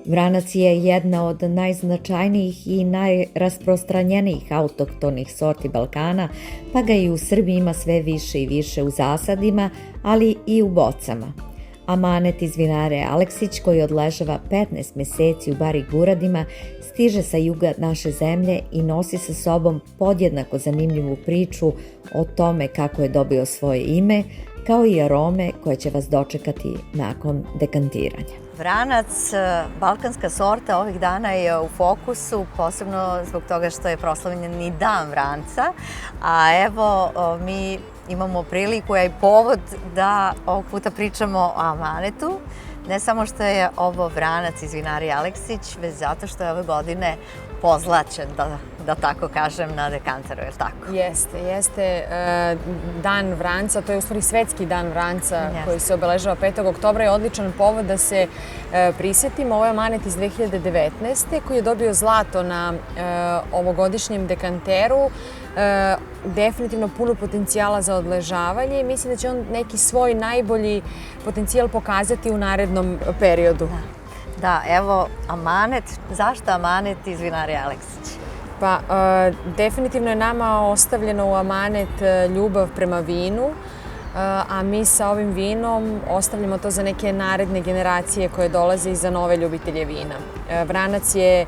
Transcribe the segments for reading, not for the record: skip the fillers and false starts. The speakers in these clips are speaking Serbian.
Vranac je jedna od najznačajnijih i najrasprostranjenijih autohtonih sorti Balkana, pa ga i u Srbiji ima sve više i više u zasadima, ali i u bocama. Amanet iz vinare Aleksić, koji odležava 15 meseci u Bari Guradima, stiže sa juga naše zemlje i nosi sa sobom podjednako zanimljivu priču o tome kako je dobio svoje ime, kao i arome koje će vas dočekati nakon dekantiranja. Vranac, balkanska sorta, ovih dana je u fokusu, posebno zbog toga što je proslavljen i Dan vranca, a evo mi imamo priliku i povod da ovog puta pričamo o amanetu. Ne samo što je ovo vranac iz vinarije Aleksić, već zato što je ove godine pozlaćen, da tako kažem, na dekanteru, je li tako? Jeste. Dan vranca, to je u stvari svetski dan vranca koji se obeležava 5. oktobra, je odličan povod da se prisjetimo. Ovo je amanet iz 2019. koji je dobio zlato na ovogodišnjem dekanteru. Definitivno puno potencijala za odležavanje i mislim da će on neki svoj najbolji potencijal pokazati u narednom periodu. Da, evo, amanet. Zašto amanet iz vinarije Aleksić? Pa, definitivno je nama ostavljeno u amanet ljubav prema vinu, a mi sa ovim vinom ostavljamo to za neke naredne generacije koje dolaze i za nove ljubitelje vina. Vranac je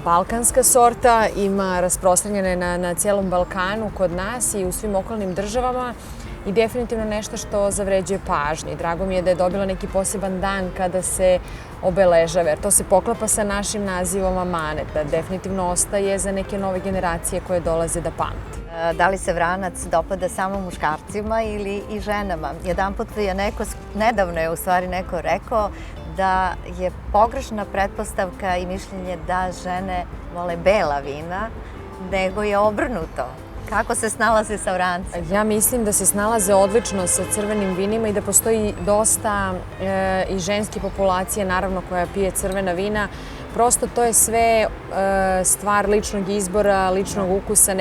balkanska sorta, ima rasprostranjene na cijelom Balkanu kod nas i u svim okolnim državama i definitivno nešto što zavređuje pažnje. Drago mi je da je dobila neki poseban dan kada se obeležava, jer to se poklapa sa našim nazivom amanet, da definitivno ostaje za neke nove generacije koje dolaze da pamte. Da li se vranac dopada samo muškarcima ili i ženama? Jedanput nedavno je u stvari neko rekao da je pogrešna pretpostavka i mišljenje da žene vole bela vina, nego je obrnuto. Kako se snalaze sa vrancem? Ja mislim da se snalaze odlično sa crvenim vinima i da postoji dosta i ženske populacije, naravno, koja pije crvena vina. Prosto to je sve stvar ličnog izbora, ličnog ukusa,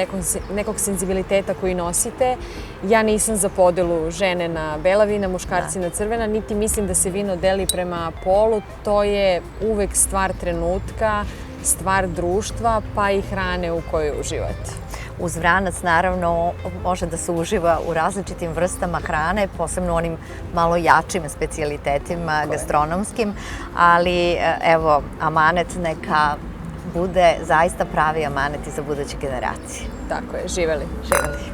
nekog senzibiliteta koji nosite. Ja nisam za podelu žene na bela vina, muškarci na crvena, niti mislim da se vino deli prema polu. To je uvek stvar trenutka, stvar društva, pa i hrane u kojoj uživate. Uz vranac, naravno, može da se uživa u različitim vrstama hrane, posebno onim malo jačim specijalitetima gastronomskim, ali evo, amanet neka bude zaista pravi amanet i za buduće generacije. Tako je, živeli. Živeli.